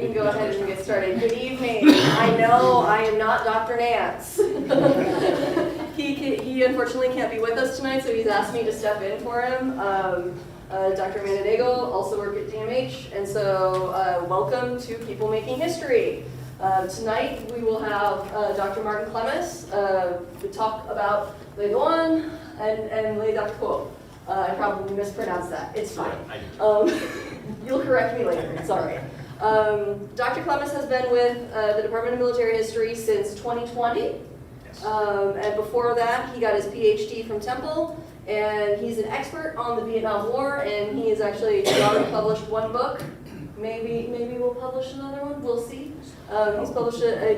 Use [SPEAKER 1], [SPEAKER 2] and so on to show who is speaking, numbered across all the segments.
[SPEAKER 1] can go ahead and get started. Good evening. I know I am not Dr. Nance. He unfortunately can't be with us tonight, so he's asked me to step in for him. Dr. Manadego also worked at DMH, and so welcome to People Making History. Tonight we will have Dr. Martin Clemis to talk about Le Duan and Le Duc Tho. I probably mispronounced that. It's fine. You'll correct me later. It's all right. Dr. Clemis has been with the Department of Military History since 2020.
[SPEAKER 2] Yes.
[SPEAKER 1] And before that, he got his PhD from Temple, and he's an expert on the Vietnam War, and he has actually already published one book. Maybe we'll publish another one. We'll see.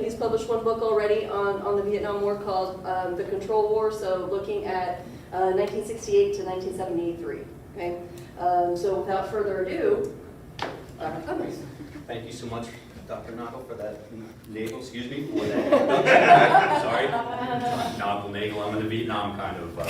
[SPEAKER 1] He's published one book already on the Vietnam War called The Control War. So looking at 1968 to 1973. Okay. So without further ado, Dr. Clemis.
[SPEAKER 2] Thank you so much, Dr. Nagel, for that Nagel, excuse me, for that. Sorry, Nagel, Nagel. I'm in the Vietnam kind of. But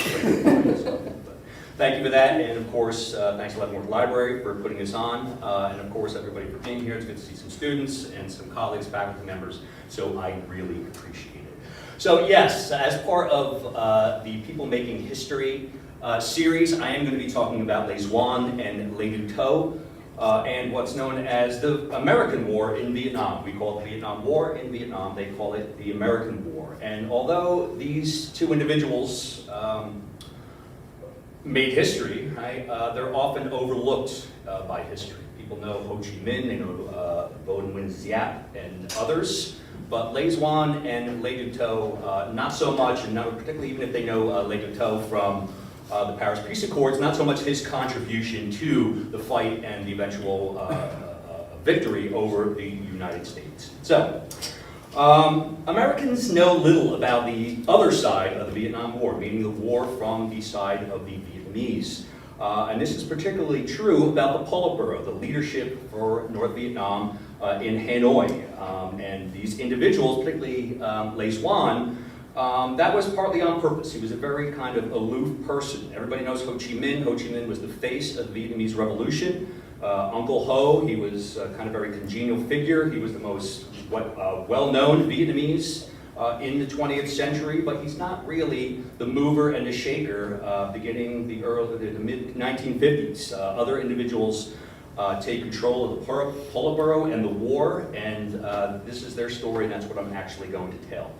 [SPEAKER 2] thank you for that, and of course, thanks to Leavenworth Library for putting this on, and of course, everybody for being here. It's good to see some students and some colleagues, faculty members. So I really appreciate it. So yes, as part of the People Making History series, I am going to be talking about Le Duan and Le Duc Tho, and what's known as the American War in Vietnam. We call it the Vietnam War in Vietnam. They call it the American War. And although these two individuals made history, right, they're often overlooked by history. People know Ho Chi Minh, they know Vo Nguyen Giap and others. But Le Duan and Le Duc Tho, not so much, and not particularly even if they know Le Duc Tho from the Paris Peace Accords, not so much his contribution to the fight and the eventual victory over the United States. So, Americans know little about the other side of the Vietnam War, meaning the war from the side of the Vietnamese. And this is particularly true about the Politburo, the leadership for North Vietnam in Hanoi. And these individuals, particularly Le Duan, that was partly on purpose. He was a very kind of aloof person. Everybody knows Ho Chi Minh. Ho Chi Minh was the face of the Vietnamese Revolution. Uncle Ho, he was kind of a very congenial figure. He was the most well-known Vietnamese in the 20th century, but he's not really the mover and the shaker beginning the mid-1950s. Other individuals take control of the Politburo and the war, and this is their story, and that's what I'm actually going to tell.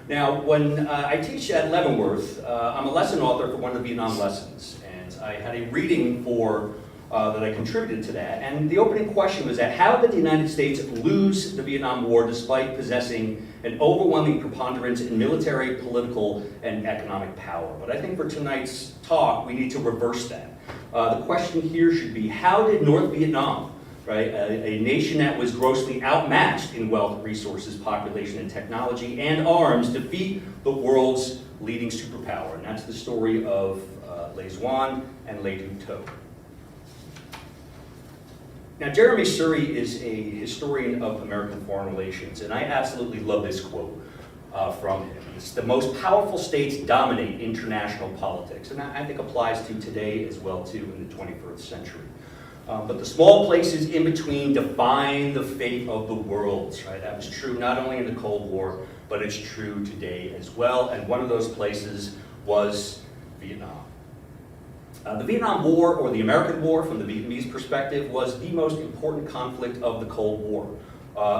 [SPEAKER 2] Now, when I teach at Leavenworth, I'm a lesson author for one of the Vietnam lessons, and I had a reading that I contributed to that, and the opening question was that how did the United States lose the Vietnam War despite possessing an overwhelming preponderance in military, political, and economic power? But I think for tonight's talk, we need to reverse that. The question here should be, how did North Vietnam, right, a nation that was grossly outmatched in wealth, resources, population, and technology, and arms, defeat the world's leading superpower? And that's the story of Le Duan and Le Duc Tho. Now, Jeremy Surrey is a historian of American foreign relations, and I absolutely love this quote from him. It's the most powerful states dominate international politics, and I think applies to today as well, too, in the 21st century. But the small places in between define the fate of the world, right? That was true not only in the Cold War, but it's true today as well, and one of those places was Vietnam. The Vietnam War, or the American War from the Vietnamese perspective, was the most important conflict of the Cold War.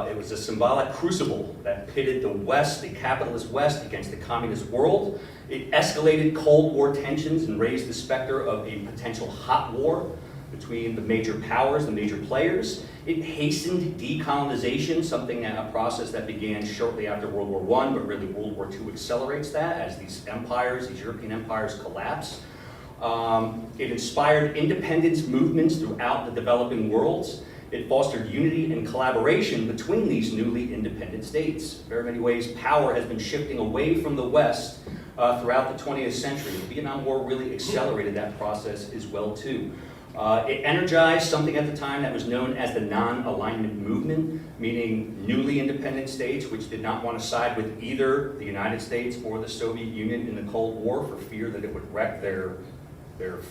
[SPEAKER 2] It was a symbolic crucible that pitted the West, the capitalist West, against the communist world. It escalated Cold War tensions and raised the specter of a potential hot war between the major powers, the major players. It hastened decolonization, a process that began shortly after World War I, but really World War II accelerates that as these empires, these European empires collapse. It inspired independence movements throughout the developing worlds. It fostered unity and collaboration between these newly independent states. In very many ways, power has been shifting away from the West throughout the 20th century. The Vietnam War really accelerated that process as well, too. It energized something at the time that was known as the non-alignment movement, meaning newly independent states which did not want to side with either the United States or the Soviet Union in the Cold War for fear that it would wreck their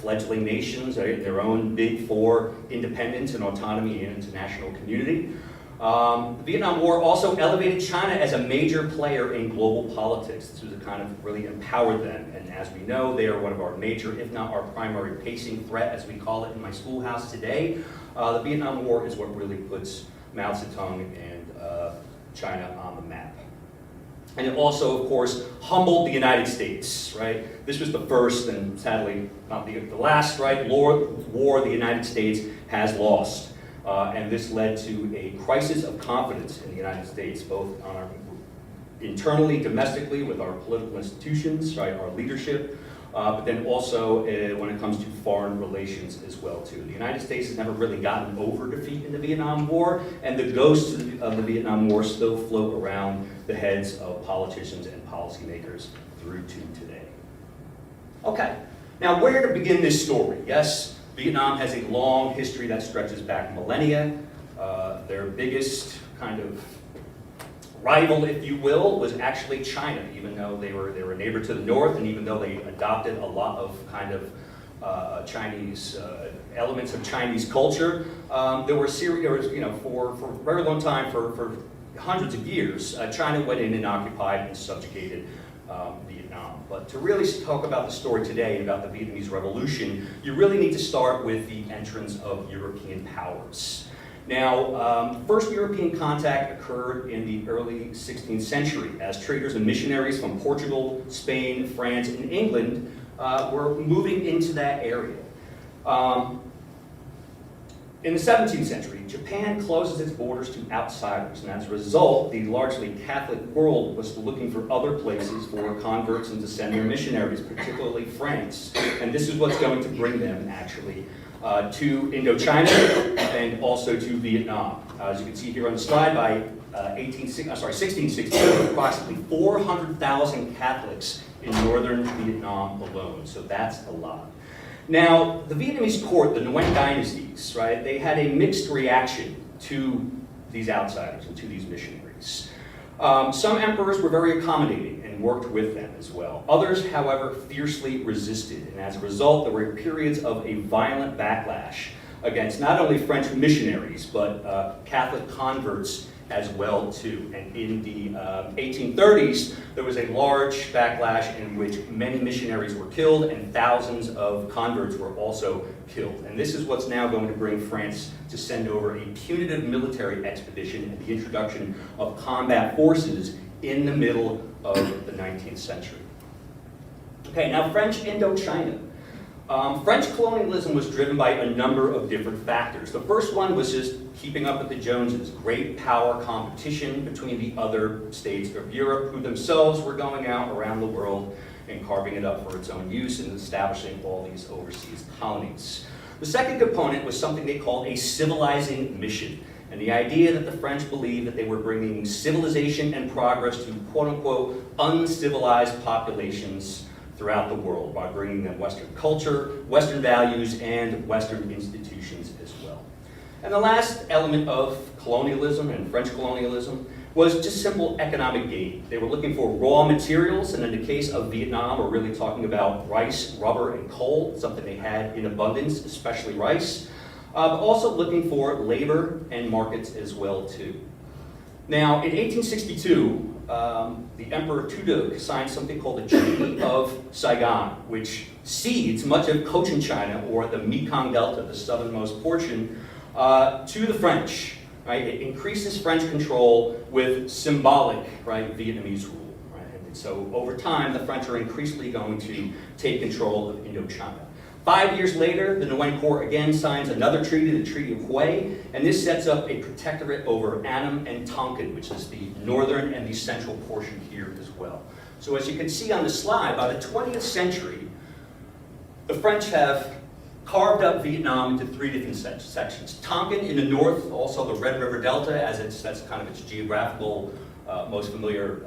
[SPEAKER 2] fledgling nations, right? Their own bid for independence and autonomy in international community. The Vietnam War also elevated China as a major player in global politics. This was a kind of really empowered them. And as we know, they are one of our major, if not our primary pacing threat, as we call it in my schoolhouse today. The Vietnam War is what really puts Mao Zedong and China on the map. And it also, of course, humbled the United States, right? This was the first and sadly not the last, right, war the United States has lost. And this led to a crisis of confidence in the United States, both on our internally, domestically, with our political institutions, right, our leadership, but then also when it comes to foreign relations as well, too. The United States has never really gotten over defeat in the Vietnam War, and the ghosts of the Vietnam War still float around the heads of politicians and policymakers through to today. Okay, now where to begin this story? Yes, Vietnam has a long history that stretches back millennia. Their biggest kind of rival, if you will, was actually China, even though they were a neighbor to the north, and even though they adopted a lot of kind of Chinese elements of Chinese culture. There were serious, for a very long time, for hundreds of years, China went in and occupied and subjugated Vietnam. But to really talk about the story today, about the Vietnamese Revolution, you really need to start with the entrance of European powers. Now, first European contact occurred in the early 16th century as traders and missionaries from Portugal, Spain, France, and England were moving into that area. In the 17th century, Japan closes its borders to outsiders, and as a result, the largely Catholic world was looking for other places for converts and to send their missionaries, particularly France. And this is what's going to bring them, actually, to Indochina and also to Vietnam. As you can see here on the slide, by 1660, there were approximately 400,000 Catholics in northern Vietnam alone, so that's a lot. Now, the Vietnamese court, the Nguyen dynasties, right, they had a mixed reaction to these outsiders and to these missionaries. Some emperors were very accommodating and worked with them as well. Others, however, fiercely resisted, and as a result, there were periods of a violent backlash against not only French missionaries, but Catholic converts as well, too. And in the 1830s, there was a large backlash in which many missionaries were killed and thousands of converts were also killed. And this is what's now going to bring France to send over a punitive military expedition and the introduction of combat forces in the middle of the 19th century. Okay, now French Indochina. French colonialism was driven by a number of different factors. The first one was just keeping up with the Joneses, great power competition between the other states of Europe, who themselves were going out around the world and carving it up for its own use and establishing all these overseas colonies. The second component was something they called a civilizing mission, and the idea that the French believed that they were bringing civilization and progress to quote-unquote uncivilized populations throughout the world by bringing them Western culture, Western values, and Western institutions as well. And the last element of colonialism and French colonialism was just simple economic gain. They were looking for raw materials, and in the case of Vietnam, we're really talking about rice, rubber, and coal, something they had in abundance, especially rice, but also looking for labor and markets as well, too. Now, in 1862, the Emperor Duc Tho signed something called the Treaty of Saigon, which cedes much of Cochinchina, or the Mekong Delta, the southernmost portion, to the French. Right? It increases French control with symbolic, right, Vietnamese rule. Right? And so over time, the French are increasingly going to take control of Indochina. 5 years later, the Nguyen court again signs another treaty, the Treaty of Hue, and this sets up a protectorate over Annam and Tonkin, which is the northern and the central portion here as well. So as you can see on the slide, by the 20th century, the French have carved up Vietnam into three different sections. Tonkin in the north, also the Red River Delta, as that's kind of its geographical most familiar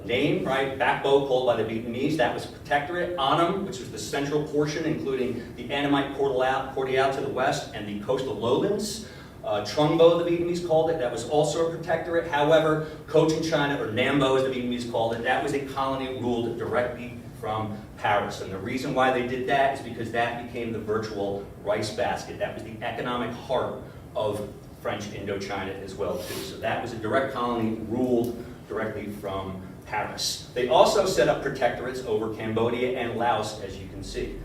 [SPEAKER 2] name, right? Bac Bo, called by the Vietnamese, that was a protectorate. Annam, which was the central portion, including the Annamite Cordial to the west and the coastal lowlands. Trung Bo, the Vietnamese called it, that was also a protectorate. However, Cochinchina, or Nam Bo as the Vietnamese called it, that was a colony ruled directly from Paris. And the reason why they did that is because that became the virtual rice basket. That was the economic heart of French Indochina as well too. So that was a direct colony ruled directly from Paris. They also set up protectorates over Cambodia and Laos, as you can see.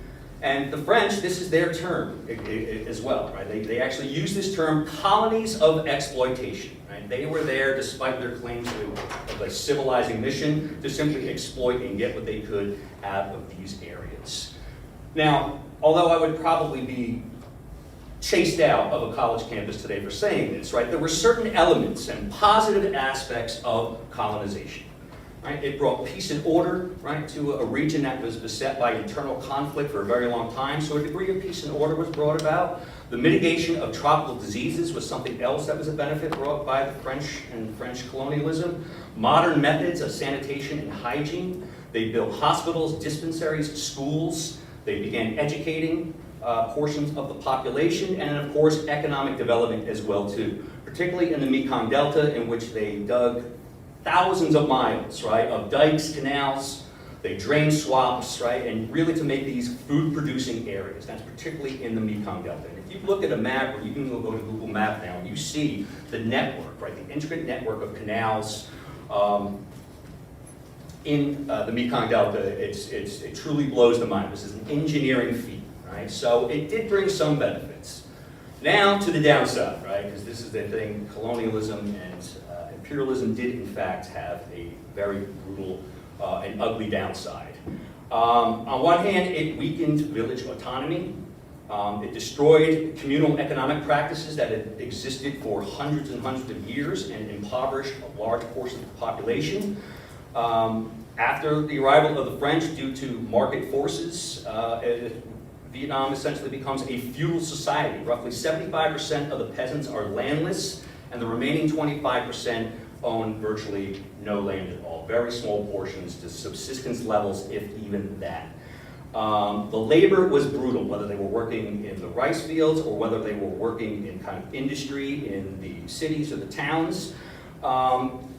[SPEAKER 2] And the French, this is their term as well, right? They actually use this term, colonies of exploitation. Right? They were there, despite their claims of a civilizing mission, to simply exploit and get what they could out of these areas. Now, although I would probably be chased out of a college campus today for saying this, right? There were certain elements and positive aspects of colonization. Right? It brought peace and order, right, to a region that was beset by internal conflict for a very long time. So a degree of peace and order was brought about. The mitigation of tropical diseases was something else that was a benefit brought by the French and French colonialism. Modern methods of sanitation and hygiene. They built hospitals, dispensaries, schools. They began educating portions of the population, and of course economic development as well too, particularly in the Mekong Delta, in which they dug thousands of miles, right, of dikes, canals. They drained swamps, right, and really to make these food-producing areas. That's particularly in the Mekong Delta. And if you look at a map, or you can go to Google Map now, and you see the network, right, the intricate network of canals in the Mekong Delta. It truly blows the mind. This is an engineering feat, right? So it did bring some benefits. Now to the downside, right, because this is the thing, colonialism and imperialism did in fact have a very brutal and ugly downside. On one hand, it weakened village autonomy. It destroyed communal economic practices that had existed for hundreds and hundreds of years and impoverished a large portion of the population. After the arrival of the French, due to market forces, Vietnam essentially becomes a feudal society. Roughly 75% of the peasants are landless, and the remaining 25% own virtually no land at all. Very small portions to subsistence levels, if even that. The labor was brutal, whether they were working in the rice fields or whether they were working in kind of industry in the cities or the towns.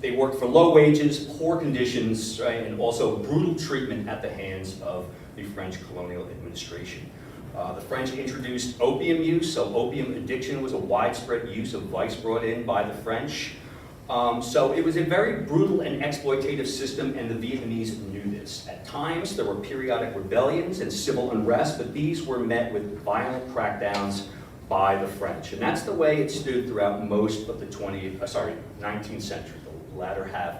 [SPEAKER 2] They worked for low wages, poor conditions, right, and also brutal treatment at the hands of the French colonial administration. The French introduced opium use, so opium addiction was a widespread use of vice brought in by the French. So it was a very brutal and exploitative system, and the Vietnamese knew this. At times, there were periodic rebellions and civil unrest, but these were met with violent crackdowns by the French. And that's the way it stood throughout most of the 19th century, the latter half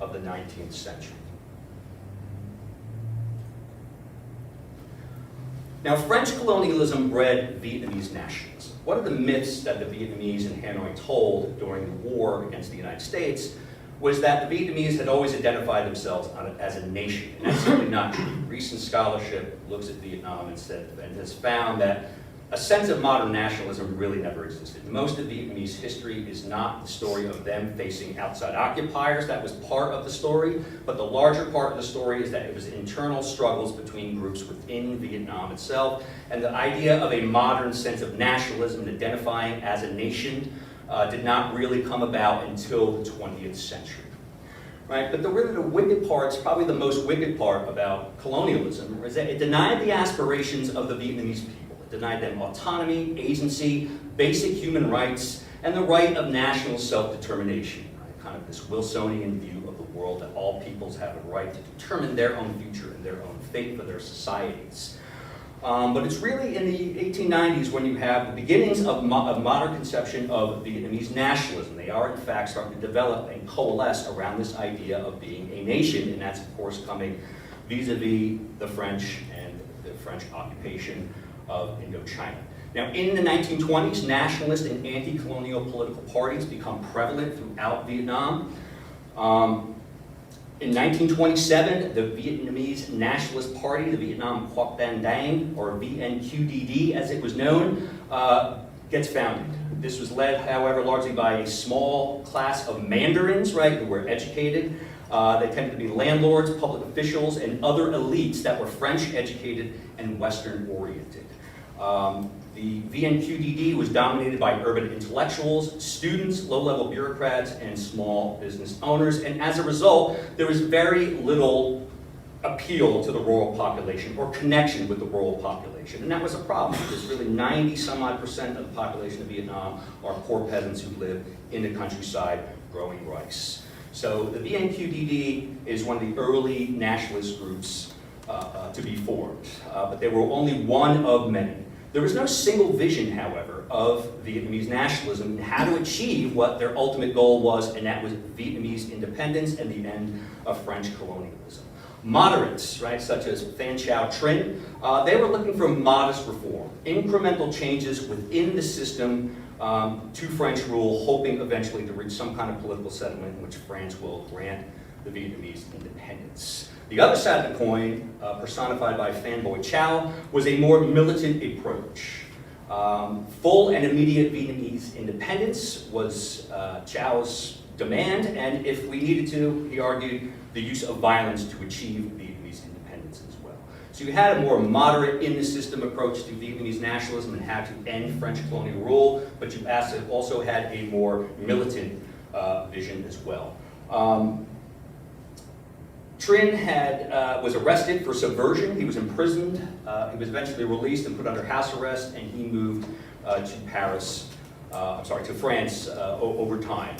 [SPEAKER 2] of the 19th century. Now, French colonialism bred Vietnamese nationalism. One of the myths that the Vietnamese in Hanoi told during the war against the United States was that the Vietnamese had always identified themselves as a nation, and that's simply not true. Recent scholarship looks at Vietnam and has found that a sense of modern nationalism really never existed. Most of Vietnamese history is not the story of them facing outside occupiers. That was part of the story, but the larger part of the story is that it was internal struggles between groups within Vietnam itself, and the idea of a modern sense of nationalism, identifying as a nation, did not really come about until the 20th century. Right? But the wicked parts, probably the most wicked part about colonialism, is that it denied the aspirations of the Vietnamese people. Denied them autonomy, agency, basic human rights, and the right of national self-determination. Right? Kind of this Wilsonian view of the world that all peoples have a right to determine their own future and their own fate for their societies. But it's really in the 1890s when you have the beginnings of modern conception of Vietnamese nationalism. They are in fact starting to develop and coalesce around this idea of being a nation, and that's of course coming vis-a-vis the French and the French occupation of Indochina. Now, in the 1920s, nationalist and anti-colonial political parties become prevalent throughout Vietnam. In 1927, the Vietnamese Nationalist Party, the Vietnam Quoc Van Dang, or VNQDD as it was known, gets founded. This was led, however, largely by a small class of Mandarins, right, who were educated. They tended to be landlords, public officials, and other elites that were French educated and Western oriented. The VNQDD was dominated by urban intellectuals, students, low-level bureaucrats, and small business owners, and as a result, there was very little appeal to the rural population or connection with the rural population. And that was a problem because really 90-some-odd% of the population of Vietnam are poor peasants who live in the countryside growing rice. So the VNQDD is one of the early nationalist groups to be formed, but they were only one of many. There was no single vision, however, of Vietnamese nationalism and how to achieve what their ultimate goal was, and that was Vietnamese independence and the end of French colonialism. Moderates, right, such as Phan Chau Trinh, they were looking for modest reform, incremental changes within the system to French rule, hoping eventually to reach some kind of political settlement in which France will grant the Vietnamese independence. The other side of the coin, personified by Phan Boi Chau, was a more militant approach. Full and immediate Vietnamese independence was Chau's demand, and if we needed to, he argued, the use of violence to achieve Vietnamese independence as well. So you had a more moderate, in-the-system approach to Vietnamese nationalism and how to end French colonial rule, but you also had a more militant vision as well. Trinh was arrested for subversion. He was imprisoned. He was eventually released and put under house arrest, and he moved to France over time.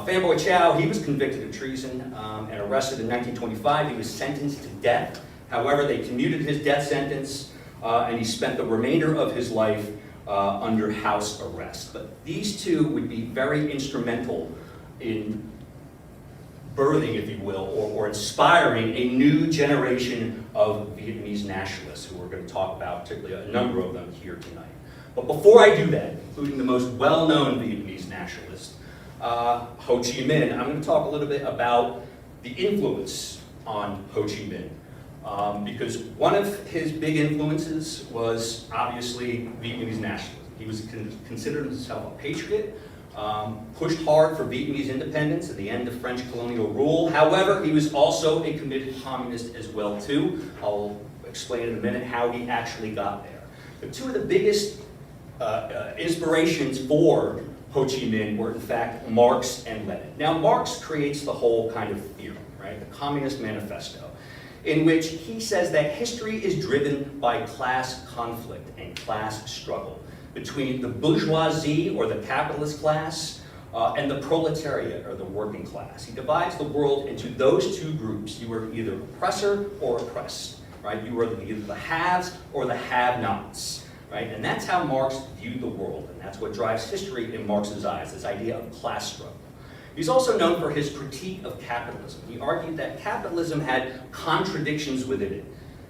[SPEAKER 2] Phan Boi Chau, he was convicted of treason and arrested in 1925. He was sentenced to death. However, they commuted his death sentence, and he spent the remainder of his life under house arrest. But these two would be very instrumental in birthing, if you will, or inspiring a new generation of Vietnamese nationalists who we're going to talk about, particularly a number of them here tonight. But before I do that, including the most well-known Vietnamese nationalist, Ho Chi Minh, I'm going to talk a little bit about the influence on Ho Chi Minh, because one of his big influences was obviously Vietnamese nationalism. He was considered himself a patriot, pushed hard for Vietnamese independence and the end of French colonial rule. However, he was also a committed communist as well too. I'll explain in a minute how he actually got there. But two of the biggest inspirations for Ho Chi Minh were in fact Marx and Lenin. Now Marx creates the whole kind of theory, right, the Communist Manifesto, in which he says that history is driven by class conflict and class struggle between the bourgeoisie, or the capitalist class, and the proletariat, or the working class. He divides the world into those two groups. You were either oppressor or oppressed, right? You were either the haves or the have-nots, right? And that's how Marx viewed the world, and that's what drives history in Marx's eyes, this idea of class struggle. He's also known for his critique of capitalism. He argued that capitalism had contradictions within it,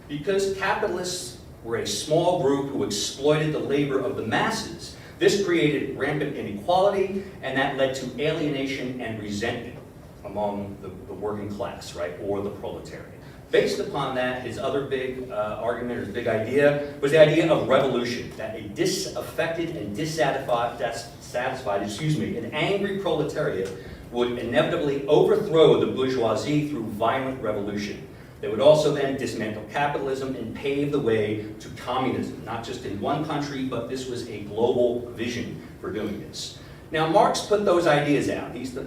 [SPEAKER 2] because capitalists were a small group who exploited the labor of the masses. This created rampant inequality, and that led to alienation and resentment among the working class, right, or the proletariat. Based upon that, his other big argument, or his big idea, was the idea of revolution, that a disaffected and dissatisfied, an angry proletariat would inevitably overthrow the bourgeoisie through violent revolution. They would also then dismantle capitalism and pave the way to communism, not just in one country, but this was a global vision for doing this. Now, Marx put those ideas out. He's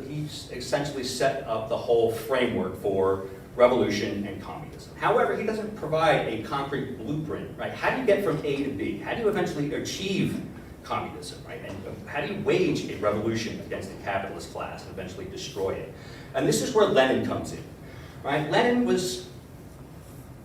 [SPEAKER 2] essentially set up the whole framework for revolution and communism. However, he doesn't provide a concrete blueprint, right? How do you get from A to B? How do you eventually achieve communism, right? And how do you wage a revolution against the capitalist class and eventually destroy it? And this is where Lenin comes in, right? Lenin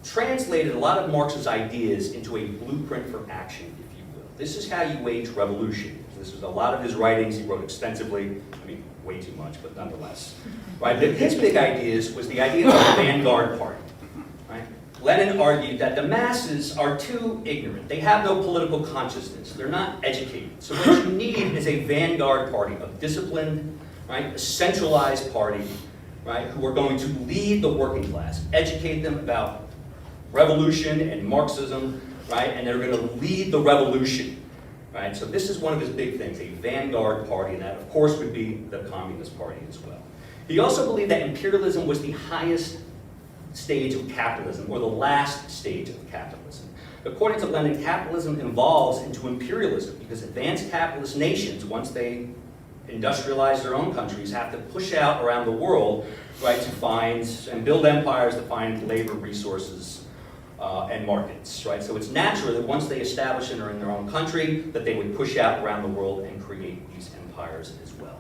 [SPEAKER 2] translated a lot of Marx's ideas into a blueprint for action, if you will. This is how you wage revolution. This was a lot of his writings. He wrote extensively, I mean, way too much, but nonetheless. Right? But his big ideas was the idea of a vanguard party. Right? Lenin argued that the masses are too ignorant. They have no political consciousness. They're not educated. So what you need is a vanguard party, a disciplined, right, a centralized party, right, who are going to lead the working class, educate them about revolution and Marxism, right? And they're going to lead the revolution, right? So this is one of his big things, a vanguard party, and that, of course, would be the Communist Party as well. He also believed that imperialism was the highest stage of capitalism, or the last stage of capitalism. According to Lenin, capitalism evolves into imperialism because advanced capitalist nations, once they industrialize their own countries have to push out around the world, right, to find and build empires to find labor resources and markets, right? So it's natural that once they establish and are in their own country, that they would push out around the world and create these empires as well.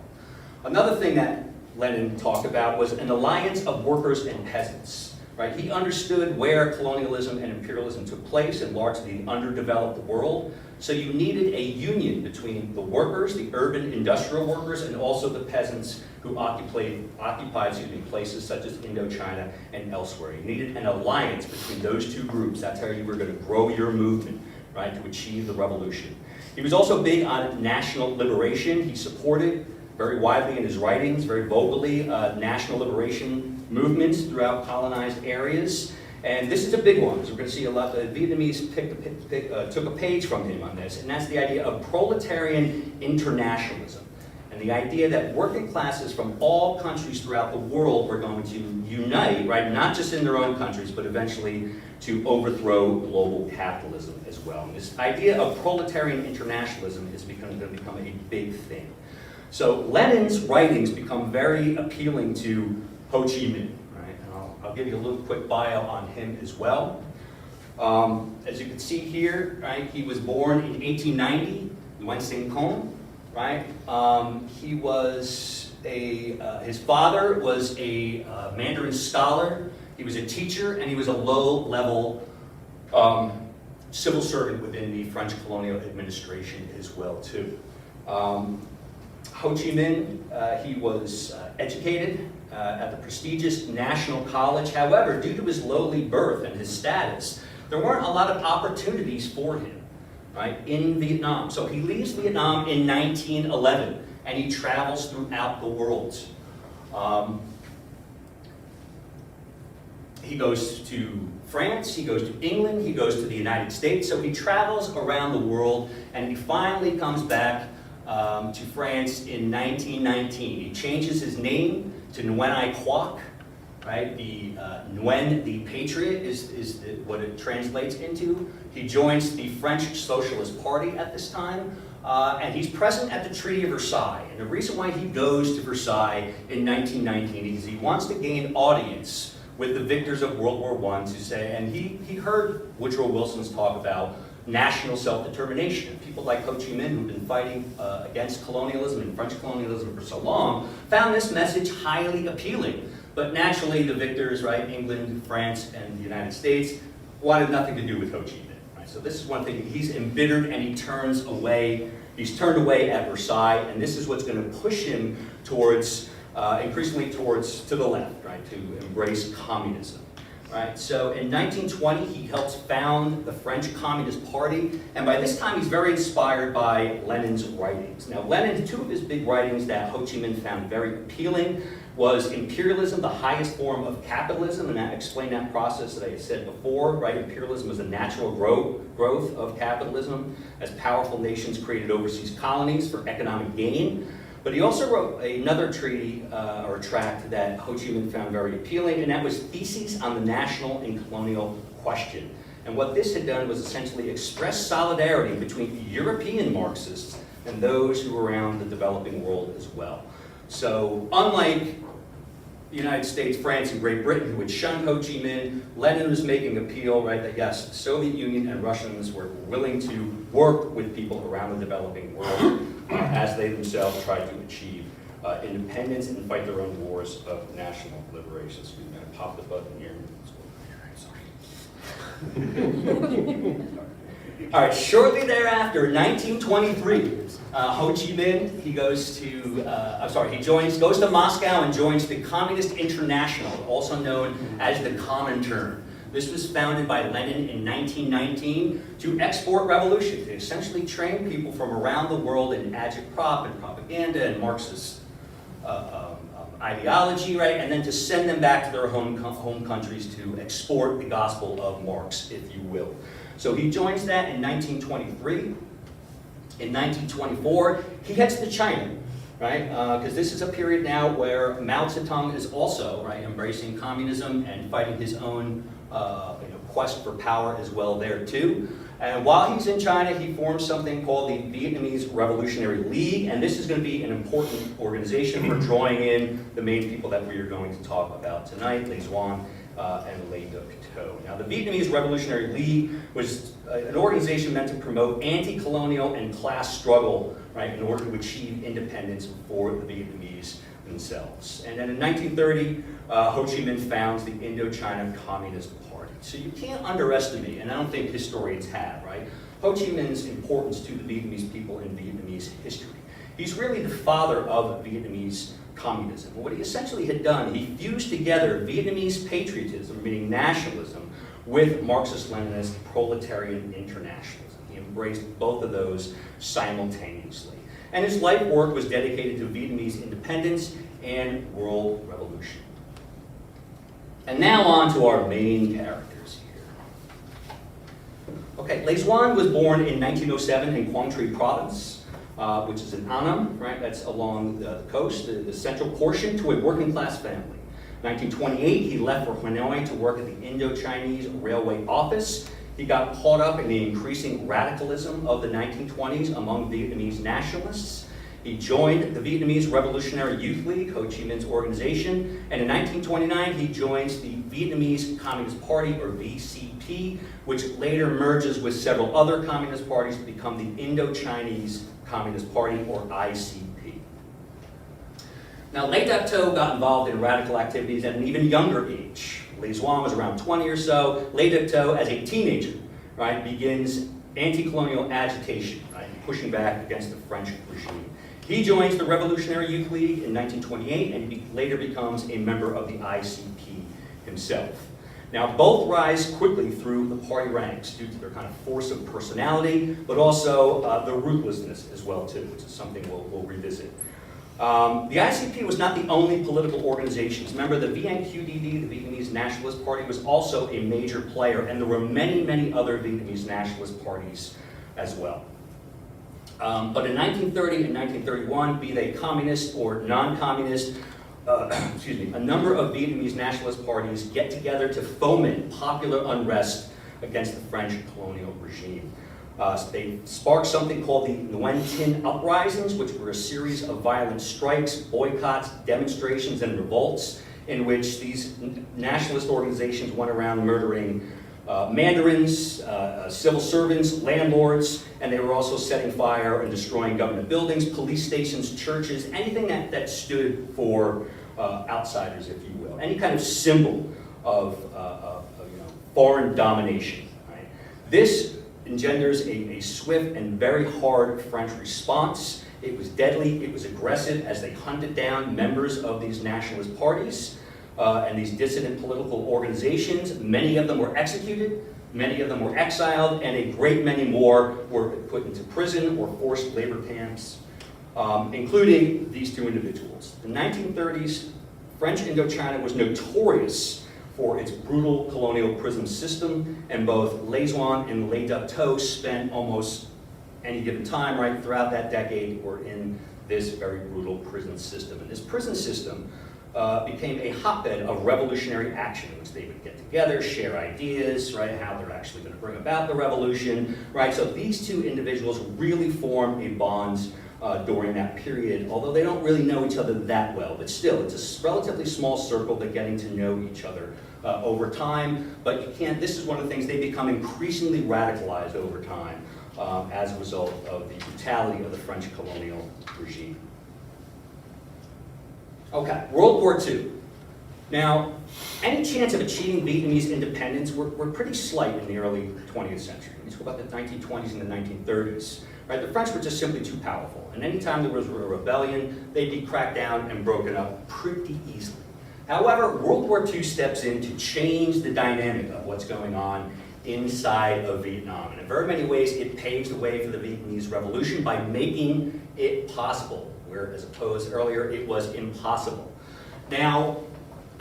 [SPEAKER 2] Another thing that Lenin talked about was an alliance of workers and peasants, right? He understood where colonialism and imperialism took place in largely the underdeveloped world. So you needed a union between the workers, the urban industrial workers, and also the peasants who occupied places such as Indochina and elsewhere. You needed an alliance between those two groups. That's how you were going to grow your movement, right, to achieve the revolution. He was also big on national liberation. He supported very widely in his writings, very vocally, national liberation movements throughout colonized areas. And this is a big one, because we're going to see a lot. The Vietnamese took a page from him on this, and that's the idea of proletarian internationalism, and the idea that working classes from all countries throughout the world were going to unite, right, not just in their own countries, but eventually to overthrow global capitalism as well. And this idea of proletarian internationalism is going to become a big thing. So Lenin's writings become very appealing to Ho Chi Minh. I'll give you a little quick bio on him as well. As you can see here, right, he was born in 1890, Duan Sinh Con, right? He was his father was a Mandarin scholar, he was a teacher, and he was a low-level civil servant within the French colonial administration as well, too. Ho Chi Minh, he was educated at the prestigious National College. However, due to his lowly birth and his status, there weren't a lot of opportunities for him, right, in Vietnam. So he leaves Vietnam in 1911, and he travels throughout the world. He goes to France, he goes to England, he goes to the United States. So he travels around the world, and he finally comes back to France in 1919. He changes his name to Nguyen Quoc, right? The Nguyen, the patriot, is what it translates into. He joins the French Socialist Party at this time, and he's present at the Treaty of Versailles. And the reason why he goes to Versailles in 1919 is he wants to gain audience with the victors of World War I to say, and he heard Woodrow Wilson's talk about national self-determination. People like Ho Chi Minh, who've been fighting against colonialism and French colonialism for so long, found this message highly appealing. But naturally, the victors, right, England, France, and the United States, wanted nothing to do with Ho Chi Minh. Right? So this is one thing, he's embittered and he turns away. He's turned away at Versailles, and this is what's going to push him towards, increasingly to the left, right, to embrace communism. Right, so in 1920, he helps found the French Communist Party, and by this time he's very inspired by Lenin's writings. Now, Lenin, two of his big writings that Ho Chi Minh found very appealing was Imperialism, the Highest Form of Capitalism, and that explained that process that I said before, right? Imperialism is a natural growth of capitalism as powerful nations created overseas colonies for economic gain. But he also wrote another treaty or tract that Ho Chi Minh found very appealing, and that was Theses on the National and Colonial Question. And what this had done was essentially express solidarity between European Marxists and those who were around the developing world as well. So unlike the United States, France, and Great Britain, who had shunned Ho Chi Minh, Lenin was making appeal, right, that yes, the Soviet Union and Russians were willing to work with people around the developing world as they themselves tried to achieve independence and fight their own wars of national liberation. So we're going to pop the button here. Sorry. All right, shortly thereafter, 1923, Ho Chi Minh, he goes to, goes to Moscow and joins the Communist International, also known as the Comintern. This was founded by Lenin in 1919 to export revolution, to essentially train people from around the world in agitprop and propaganda and Marxist ideology, right? And then to send them back to their home countries to export the gospel of Marx, if you will. So he joins that in 1923. In 1924, he heads to China, right? Because this is a period now where Mao Zedong is also, right, embracing communism and fighting his own quest for power as well there too. And while he's in China, he forms something called the Vietnamese Revolutionary League, and this is going to be an important organization for drawing in the main people that we are going to talk about tonight, Le Duan and Le Duc Tho. Now, the Vietnamese Revolutionary League was an organization meant to promote anti-colonial and class struggle, right, in order to achieve independence for the Vietnamese themselves. And then in 1930, Ho Chi Minh founds the Indochina Communist Party. So you can't underestimate, and I don't think historians have, right, Ho Chi Minh's importance to the Vietnamese people in Vietnamese history. He's really the father of Vietnamese communism. What he essentially had done, he fused together Vietnamese patriotism, meaning nationalism, with Marxist-Leninist proletarian internationalism. He embraced both of those simultaneously. And his life work was dedicated to Vietnamese independence and world revolution. And now on to our main characters here. Okay, Le Duan was born in 1907 in Quang Tri Province, which is in Annam, right? That's along the coast, the central portion, to a working class family. 1928, he left for Hanoi to work at the Indo-Chinese Railway Office. He got caught up in the increasing radicalism of the 1920s among Vietnamese nationalists. He joined the Vietnamese Revolutionary Youth League, Ho Chi Minh's organization, and in 1929 he joins the Vietnamese Communist Party, or VCP, which later merges with several other communist parties to become the Indo-Chinese Communist Party, or ICP. Now, Le Duc Tho got involved in radical activities at an even younger age. Le Duan was around 20 or so. Le Duc Tho, as a teenager, right, begins anti-colonial agitation, right, pushing back against the French regime. He joins the Revolutionary Youth League in 1928, and he later becomes a member of the ICP himself. Now, both rise quickly through the party ranks due to their kind of force of personality, but also the ruthlessness as well, too, which is something we'll revisit. The ICP was not the only political organization. Remember, the VNQDD, the Vietnamese Nationalist Party, was also a major player, and there were many, many other Vietnamese nationalist parties as well. But in 1930 and 1931, be they communist or non-communist, a number of Vietnamese nationalist parties get together to foment popular unrest against the French colonial regime. They sparked something called the Nguyen Tin uprisings, which were a series of violent strikes, boycotts, demonstrations, and revolts in which these nationalist organizations went around murdering mandarins, civil servants, landlords, and they were also setting fire and destroying government buildings, police stations, churches, anything that stood for outsiders, if you will, any kind of symbol of foreign domination. Right? This engenders a swift and very hard French response. It was deadly, it was aggressive as they hunted down members of these nationalist parties and these dissident political organizations. Many of them were executed, many of them were exiled, and a great many more were put into prison or forced labor camps, including these two individuals. In the 1930s, French Indochina was notorious for its brutal colonial prison system, and both Le Duan and Le Duc Tho spent almost any given time, right, throughout that decade, were in this very brutal prison system. And this prison system became a hotbed of revolutionary action, in which they would get together, share ideas, right, how they're actually going to bring about the revolution, right? So these two individuals really form a bond during that period, although they don't really know each other that well. But still, it's a relatively small circle. They're getting to know each other over time. But you can't, this is one of the things, they become increasingly radicalized over time as a result of the brutality of the French colonial regime. Okay, World War II. Now, any chance of achieving Vietnamese independence were pretty slight in the early 20th century. Let's go about the 1920s and the 1930s. Right? The French were just simply too powerful, and anytime there was a rebellion, they'd be cracked down and broken up pretty easily. However, World War II steps in to change the dynamic of what's going on inside of Vietnam. And in very many ways, it paves the way for the Vietnamese Revolution by making it possible, where, as opposed earlier, it was impossible. Now,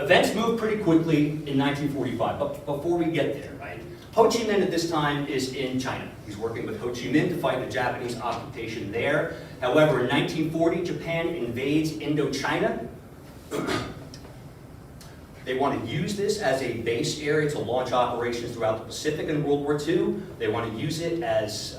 [SPEAKER 2] events moved pretty quickly in 1945, but before we get there, right? Ho Chi Minh at this time is in China. He's working with Ho Chi Minh to fight the Japanese occupation there. However, in 1940, Japan invades Indochina. They want to use this as a base area to launch operations throughout the Pacific in World War II. They want to use it as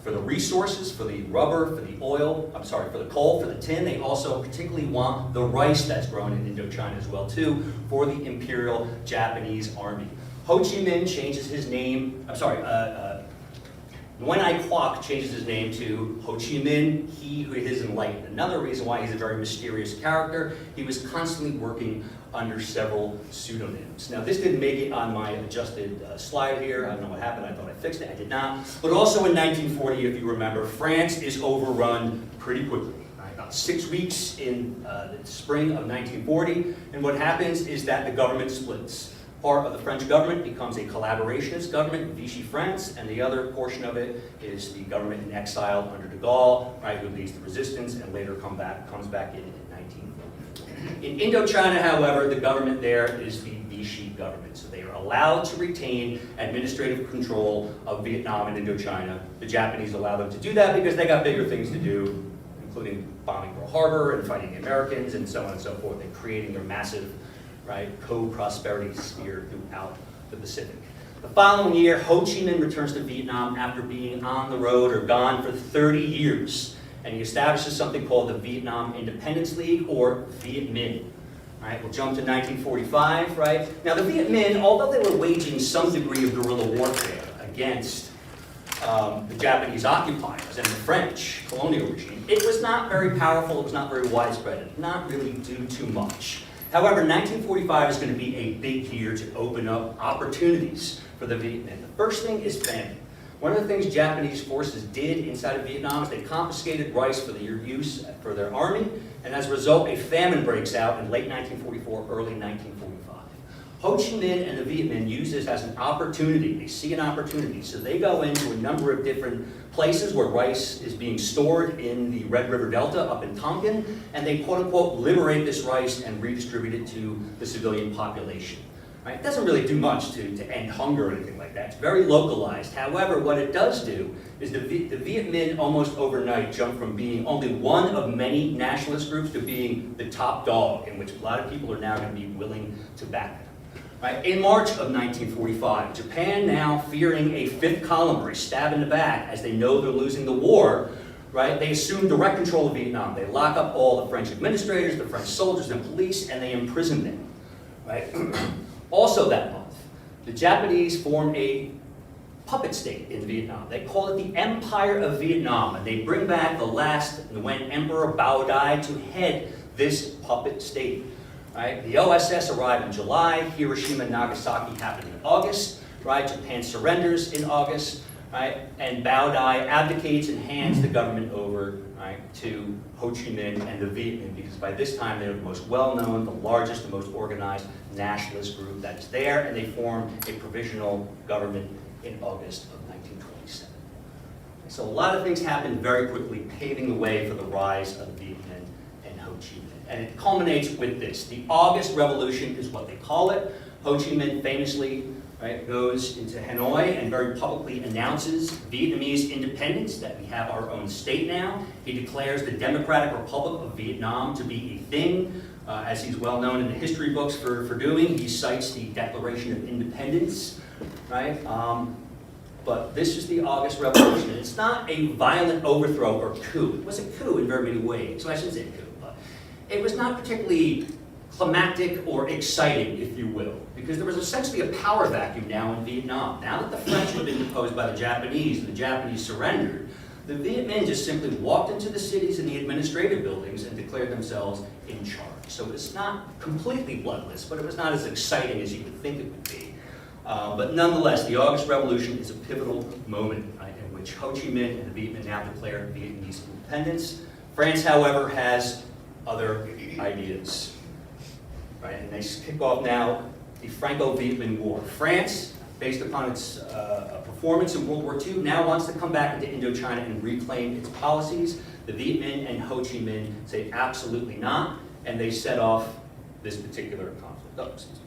[SPEAKER 2] for the resources, for the rubber, for the oil, I'm sorry, for the coal, for the tin. They also particularly want the rice that's grown in Indochina as well too, for the Imperial Japanese Army. Ho Chi Minh changes his name, Nguyen Ai Quoc changes his name to Ho Chi Minh, he who is enlightened. Another reason why he's a very mysterious character, he was constantly working under several pseudonyms. Now this didn't make it on my adjusted slide here. I don't know what happened, I thought I fixed it, I did not. But also in 1940, if you remember, France is overrun pretty quickly. Right? About 6 weeks in the spring of 1940, and what happens is that the government splits. Part of the French government becomes a collaborationist government, Vichy France, and the other portion of it is the government in exile under de Gaulle, right, who leads the resistance and later comes back in 1940. In Indochina, however, the government there is the Vichy government, so they are allowed to retain administrative control of Vietnam and Indochina. The Japanese allow them to do that because they got bigger things to do, including bombing Pearl Harbor and fighting the Americans and so on and so forth, and creating their massive co-prosperity sphere throughout the Pacific. The following year, Ho Chi Minh returns to Vietnam after being on the road or gone for 30 years, and he establishes something called the Vietnam Independence League, or Viet Minh. Right, we'll jump to 1945, right? Now the Viet Minh, although they were waging some degree of guerrilla warfare against the Japanese occupiers and the French colonial regime, it was not very powerful, it was not very widespread, it did not really do too much. However, 1945 is going to be a big year to open up opportunities for the Viet Minh. The first thing is famine. One of the things Japanese forces did inside of Vietnam is they confiscated rice for their use for their army, and as a result, a famine breaks out in late 1944, early 1945. Ho Chi Minh and the Viet Minh use this as an opportunity. They see an opportunity, so they go into a number of different places where rice is being stored in the Red River Delta up in Tonkin, and they quote-unquote liberate this rice and redistribute it to the civilian population. Right? It doesn't really do much to end hunger or anything like that. It's very localized. However, what it does do is the Viet Minh almost overnight jump from being only one of many nationalist groups to being the top dog, in which a lot of people are now going to be willing to back them. Right? In March of 1945, Japan, now fearing a fifth column or a stab in the back as they know they're losing the war, right, they assume direct control of Vietnam. They lock up all the French administrators, the French soldiers and police, and they imprison them. Right? Also that month, the Japanese form a puppet state in Vietnam. They call it the Empire of Vietnam, and they bring back the last Nguyen Emperor Bao Dai to head this puppet state. Right? The OSS arrived in July, Hiroshima and Nagasaki happened in August, right? Japan surrenders in August, right? And Bao Dai abdicates and hands the government over, right, to Ho Chi Minh and the Viet Minh, because by this time they're the most well-known, the largest, the most organized nationalist group that is there, and they form a provisional government in August of 1927. So a lot of things happened very quickly, paving the way for the rise of the Viet Minh and Ho Chi Minh. And it culminates with this. The August Revolution is what they call it. Ho Chi Minh famously, right, goes into Hanoi and very publicly announces Vietnamese independence, that we have our own state now. He declares the Democratic Republic of Vietnam to be a thing, as he's well known in the history books for doing. He cites the Declaration of Independence, right? But this is the August Revolution. It's not a violent overthrow or coup. It was a coup in very many ways. So I shouldn't say coup, but it was not particularly climactic or exciting, if you will, because there was essentially a power vacuum now in Vietnam. Now that the French had been deposed by the Japanese and the Japanese surrendered, the Viet Minh just simply walked into the cities and the administrative buildings and declared themselves in charge. So it's not completely bloodless, but it was not as exciting as you would think it would be. But nonetheless, the August Revolution is a pivotal moment, right, in which Ho Chi Minh and the Viet Minh now declare Vietnamese independence. France, however, has other ideas. Right, and they kick off now the Franco-Viet Minh War. France, based upon its performance in World War II, now wants to come back into Indochina and reclaim its policies. The Viet Minh and Ho Chi Minh say absolutely not, and they set off this particular conflict. Oh, excuse me.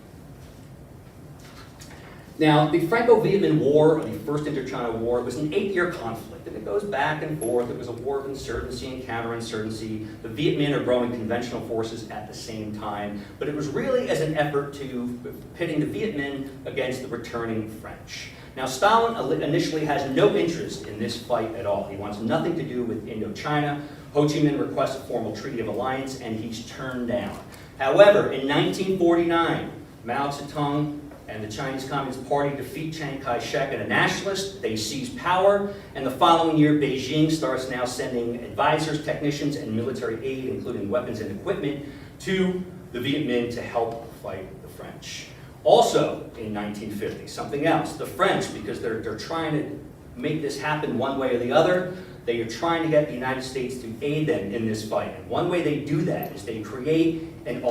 [SPEAKER 2] Now, the Franco-Vietnamese War, or the First Indochina War, was an 8-year conflict, and it goes back and forth. It was a war of insurgency and counterinsurgency. The Viet Minh are growing conventional forces at the same time, but it was really as an effort to pitting the Viet Minh against the returning French. Now, Stalin initially has no interest in this fight at all. He wants nothing to do with Indochina. Ho Chi Minh requests a formal treaty of alliance, and he's turned down. However, in 1949, Mao Zedong and the Chinese Communist Party defeat Chiang Kai-shek and a nationalist. They seize power, and the following year, Beijing starts now sending advisors, technicians, and military aid, including weapons and equipment, to the Viet Minh to help fight the French. Also, in 1950, something else, the French, because they're trying to make this happen one way or the other, they are trying to get the United States to aid them in this fight. And one way they do that is they create an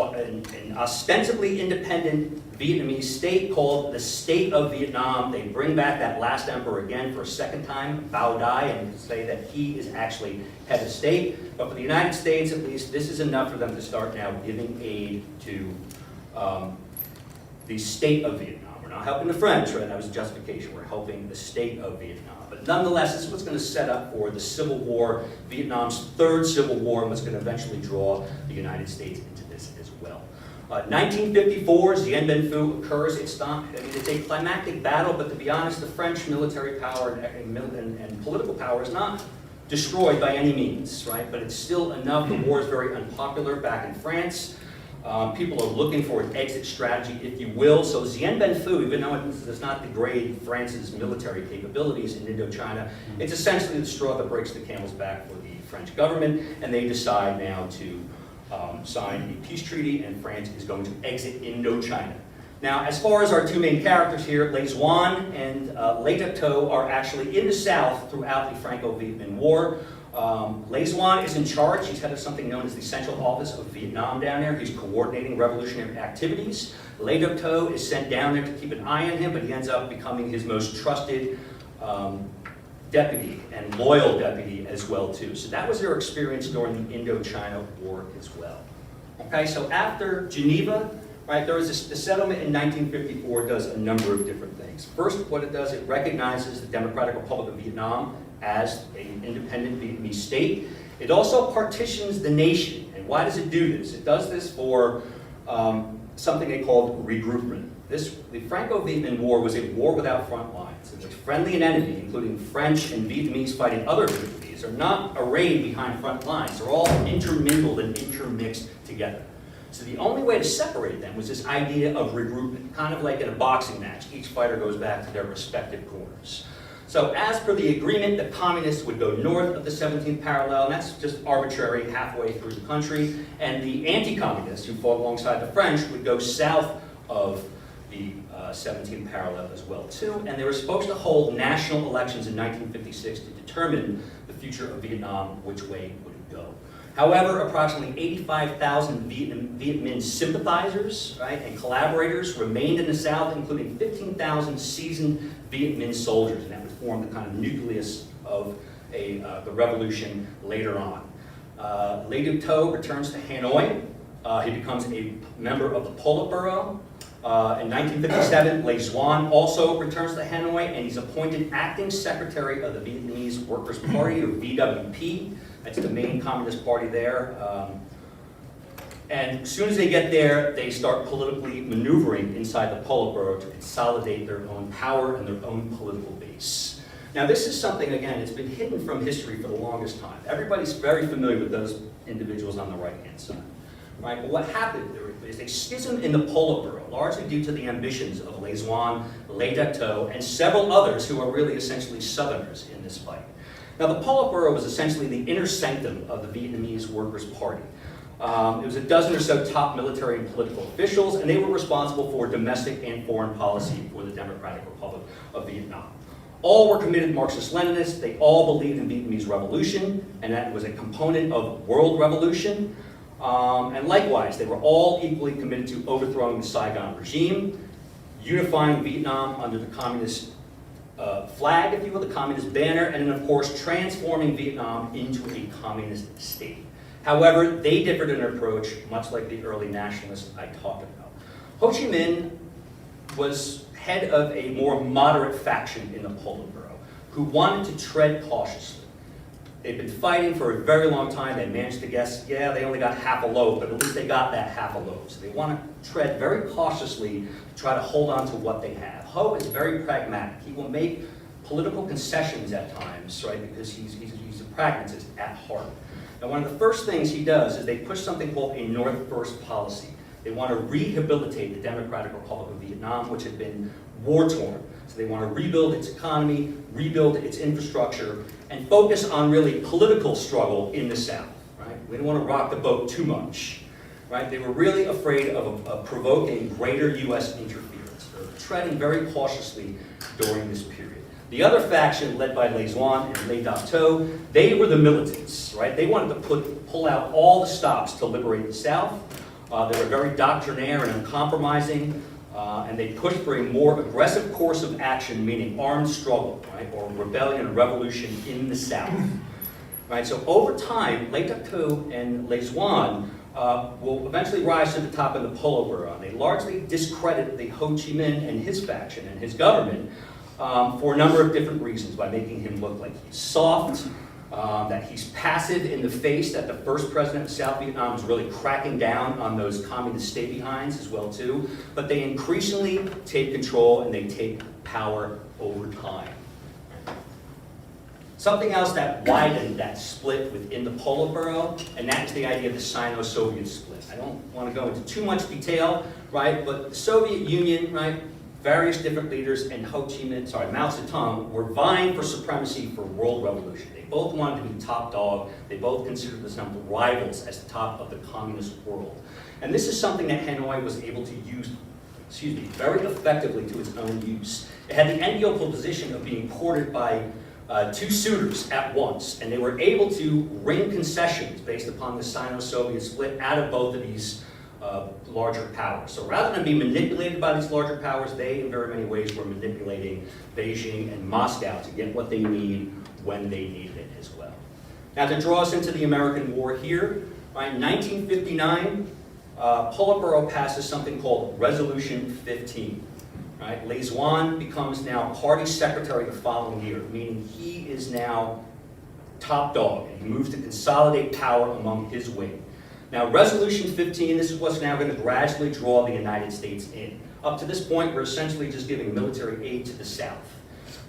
[SPEAKER 2] ostensibly independent Vietnamese state called the State of Vietnam. They bring back that last emperor again for a second time, Bao Dai, and say that he is actually head of state. But for the United States, at least, this is enough for them to start now giving aid to the State of Vietnam. We're not helping the French, right? That was justification. We're helping the State of Vietnam. But nonetheless, this is what's going to set up for the Civil War, Vietnam's third Civil War, and what's going to eventually draw the United States into this as well. 1954, Dien Bien Phu occurs. It's a climactic battle, but to be honest, the French military power and political power is not destroyed by any means, right? But it's still enough. The war is very unpopular back in France. People are looking for an exit strategy, if you will. So Dien Bien Phu, even though it does not degrade France's military capabilities in Indochina, it's essentially the straw that breaks the camel's back for the French government, and they decide now to sign a peace treaty, and France is going to exit Indochina. Now, as far as our two main characters here, Le Duan and Le Duc Tho are actually in the south throughout the Franco-Vietnamese War. Le Duan is in charge. He's head of something known as the Central Office of Vietnam down there. He's coordinating revolutionary activities. Le Duc Tho is sent down there to keep an eye on him, but he ends up becoming his most trusted deputy and loyal deputy as well too. So that was their experience during the Indochina War as well. Okay, so after Geneva, right, there was the settlement in 1954 does a number of different things. First, what it does, it recognizes the Democratic Republic of Vietnam as an independent Vietnamese state. It also partitions the nation. And why does it do this? It does this for something they called regroupment. The Franco-Vietnamese War was a war without front lines, in which friendly and enemy, including French and Vietnamese fighting other Vietnamese, are not arrayed behind front lines. They're all intermingled and intermixed together. So the only way to separate them was this idea of regroupment, kind of like in a boxing match. Each fighter goes back to their respective corners. So as per the agreement, the communists would go north of the 17th parallel, and that's just arbitrary, halfway through the country, and the anti-communists, who fought alongside the French, would go south of the 17th parallel as well too, and they were supposed to hold national elections in 1956 to determine the future of Vietnam, which way would it go. However, approximately 85,000 Viet Minh sympathizers, right, and collaborators remained in the South, including 15,000 seasoned Viet Minh soldiers, and that would form the kind of nucleus of the revolution later on. Le Duc Tho returns to Hanoi. He becomes a member of the Politburo. In 1957, Le Duan also returns to Hanoi, and he's appointed acting secretary of the Vietnamese Workers' Party, or VWP. That's the main communist party there. And as soon as they get there, they start politically maneuvering inside the Politburo to consolidate their own power and their own political base. Now, this is something, again, it's been hidden from history for the longest time. Everybody's very familiar with those individuals on the right-hand side. Right? But what happened, there is a schism in the Politburo, largely due to the ambitions of Le Duan, Le Duc Tho, and several others who are really essentially Southerners in this fight. Now, the Politburo was essentially the inner sanctum of the Vietnamese Workers' Party. It was a dozen or so top military and political officials, and they were responsible for domestic and foreign policy for the Democratic Republic of Vietnam. All were committed Marxist-Leninists. They all believed in Vietnamese revolution, and that was a component of world revolution. And likewise, they were all equally committed to overthrowing the Saigon regime, unifying Vietnam under the communist flag, if you will, the communist banner, and then, of course, transforming Vietnam into a communist state. However, they differed in their approach, much like the early nationalists I talked about. Ho Chi Minh was head of a more moderate faction in the Politburo who wanted to tread cautiously. They've been fighting for a very long time. They managed to guess, yeah, they only got half a loaf, but at least they got that half a loaf. So they want to tread very cautiously to try to hold on to what they have. Ho is very pragmatic. He will make political concessions at times, right, because he's a pragmatist at heart. Now, one of the first things he does is they push something called a North First policy. They want to rehabilitate the Democratic Republic of Vietnam, which had been war-torn. So they want to rebuild its economy, rebuild its infrastructure, and focus on really political struggle in the South, right? We don't want to rock the boat too much, right? They were really afraid of provoking greater U.S. interference. They're treading very cautiously during this period. The other faction, led by Les Duan and Les Duc Tho, they were the militants, right? They wanted to pull out all the stops to liberate the South. They were very doctrinaire and uncompromising. And they pushed for a more aggressive course of action, meaning armed struggle, right, or rebellion and revolution in the South. Right, so over time, Les Duc Tho and Les Duan will eventually rise to the top of the Politburo. They largely discredit the Ho Chi Minh and his faction and his government for a number of different reasons, by making him look like he's soft, that he's passive in the face, that the first president of South Vietnam is really cracking down on those communist stay-behinds as well too. But they increasingly take control and they take power over time. Something else that widened that split within the Politburo, and that is the idea of the Sino-Soviet split. I don't want to go into too much detail, right? But the Soviet Union, right? Various different leaders and Mao Zedong were vying for supremacy for world revolution. They both wanted to be top dog. They both considered themselves rivals as the top of the communist world. And this is something that Hanoi was able to use, very effectively to its own use. It had the enviable position of being courted by two suitors at once, and they were able to wring concessions based upon the Sino-Soviet split out of both of these larger powers. So rather than be manipulated by these larger powers, they in very many ways were manipulating Beijing and Moscow to get what they need when they needed it as well. Now, to draw us into the American War here, right, in 1959, Politburo passes something called Resolution 15. Right? Les Duan becomes now party secretary the following year, meaning he is now top dog, and he moves to consolidate power among his wing. Now, Resolution 15, this is what's now going to gradually draw the United States in. Up to this point, we're essentially just giving military aid to the South.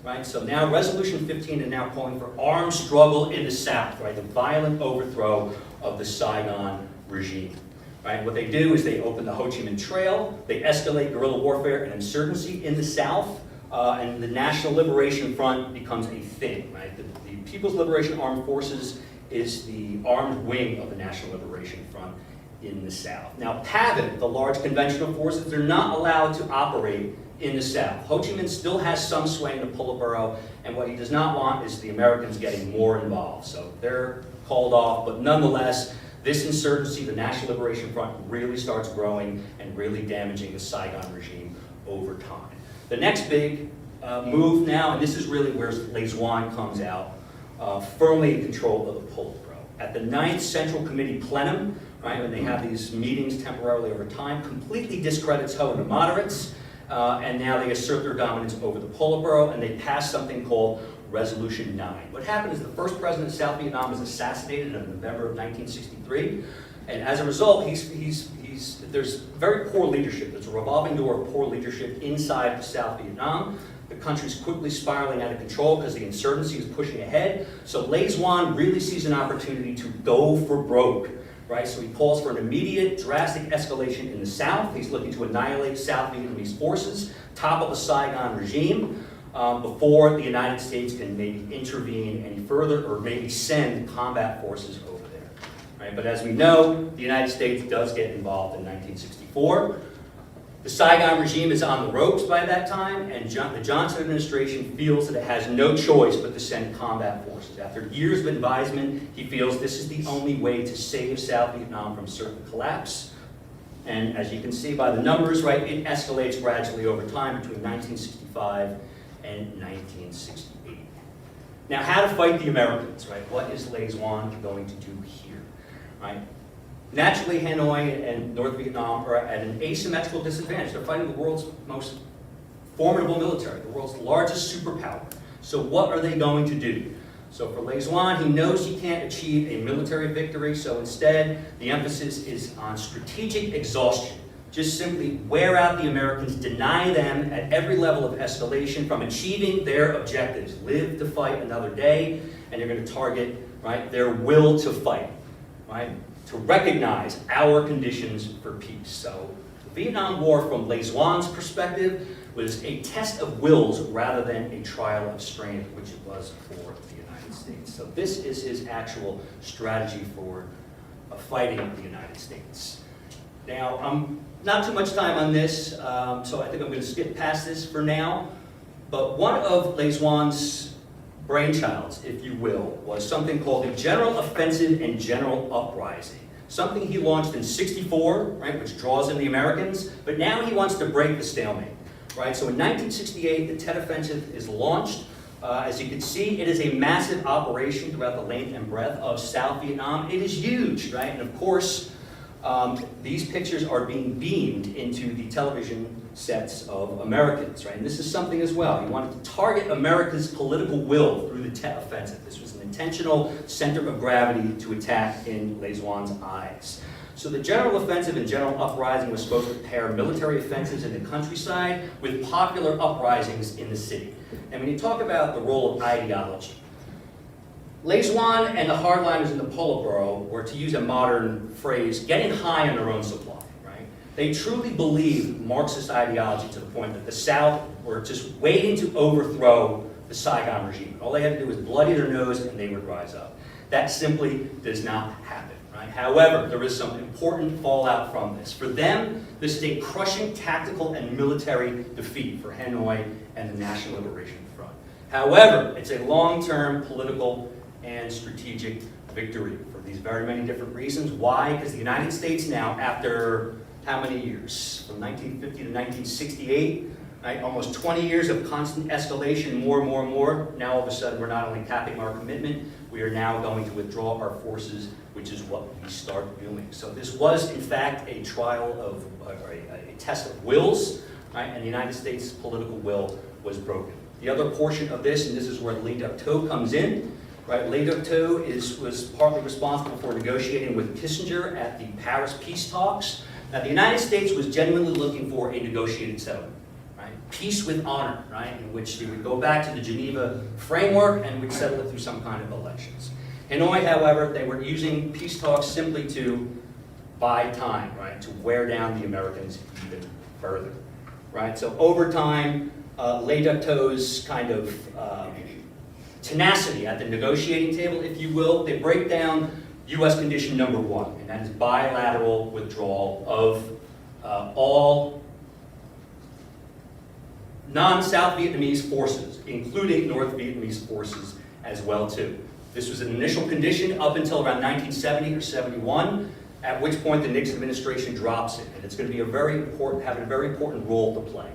[SPEAKER 2] Right? So now Resolution 15 is now calling for armed struggle in the South, right? The violent overthrow of the Saigon regime. Right? What they do is they open the Ho Chi Minh Trail, they escalate guerrilla warfare and insurgency in the South, and the National Liberation Front becomes a thing. Right? The People's Liberation Armed Forces is the armed wing of the National Liberation Front in the South. Now, PAVN, the large conventional forces, they're not allowed to operate in the South. Ho Chi Minh still has some sway in the Politburo, and what he does not want is the Americans getting more involved. So they're called off, but nonetheless, this insurgency, the National Liberation Front, really starts growing and really damaging the Saigon regime over time. The next big move now, and this is really where Les Duan comes out, firmly in control of the Politburo. At the 9th Central Committee plenum, right, when they have these meetings temporarily over time, completely discredits Ho and the moderates, and now they assert their dominance over the Politburo, and they pass something called Resolution 9. What happened is the first president of South Vietnam was assassinated in November of 1963, and as a result, there's very poor leadership. There's a revolving door of poor leadership inside of South Vietnam. The country's quickly spiraling out of control because the insurgency is pushing ahead. So Les Duan really sees an opportunity to go for broke, right? So he calls for an immediate, drastic escalation in the South. He's looking to annihilate South Vietnamese forces, topple the Saigon regime, before the United States can maybe intervene any further or maybe send combat forces over there. Right? But as we know, the United States does get involved in 1964. The Saigon regime is on the ropes by that time, and the Johnson administration feels that it has no choice but to send combat forces. After years of advisement, he feels this is the only way to save South Vietnam from certain collapse. And as you can see by the numbers, right, it escalates gradually over time between 1965 and 1968. Now, how to fight the Americans, right? What is Les Duan going to do here, right? Naturally, Hanoi and North Vietnam are at an asymmetrical disadvantage. They're fighting the world's most formidable military, the world's largest superpower. So what are they going to do? So for Le Duan, he knows he can't achieve a military victory, so instead the emphasis is on strategic exhaustion. Just simply wear out the Americans, deny them at every level of escalation from achieving their objectives. Live to fight another day, and you're going to target, right, their will to fight, right, to recognize our conditions for peace. So the Vietnam War, from Le Duan's perspective, was a test of wills rather than a trial of strength, which it was for the United States. So this is his actual strategy for fighting the United States. Now, not too much time on this, so I think I'm going to skip past this for now. But one of Le Duan's brainchilds, if you will, was something called the General Offensive and General Uprising. Something he launched in '64, right, which draws in the Americans, but now he wants to break the stalemate, right? So in 1968, the Tet Offensive is launched. As you can see, it is a massive operation throughout the length and breadth of South Vietnam. It is huge, right? And of course, these pictures are being beamed into the television sets of Americans, right? And this is something as well. He wanted to target America's political will through the Tet Offensive. This was an intentional center of gravity to attack in Le Duan's eyes. So the General Offensive and General Uprising was supposed to pair military offensives in the countryside with popular uprisings in the city. And when you talk about the role of ideology, Le Duan and the hardliners in the Politburo were, to use a modern phrase, getting high on their own supply, right? They truly believed Marxist ideology to the point that the South were just waiting to overthrow the Saigon regime. All they had to do was bloody their nose and they would rise up. That simply does not happen, right? However, there is some important fallout from this. For them, this is a crushing tactical and military defeat for Hanoi and the National Liberation Front. However, it's a long-term political and strategic victory for these very many different reasons. Why? Because the United States now, after how many years? From 1950 to 1968, right? Almost 20 years of constant escalation, more and more and more. Now all of a sudden we're not only capping our commitment, we are now going to withdraw our forces, which is what we start doing. So this was in fact a trial of, or a test of wills, right? And the United States political will was broken. The other portion of this, and this is where Duc Tho comes in, right? Duc Tho was partly responsible for negotiating with Kissinger at the Paris peace talks. Now, the United States was genuinely looking for a negotiated settlement, right? Peace with honor, right? In which they would go back to the Geneva framework and would settle it through some kind of elections. Hanoi, however, they were using peace talks simply to buy time, right? To wear down the Americans even further, right? So over time, Duc Tho's kind of tenacity at the negotiating table, if you will, they break down U.S. condition number one, and that is bilateral withdrawal of all non-South Vietnamese forces, including North Vietnamese forces as well too. This was an initial condition up until around 1970 or 71, at which point the Nixon administration drops it, and it's going to be having a very important role to play.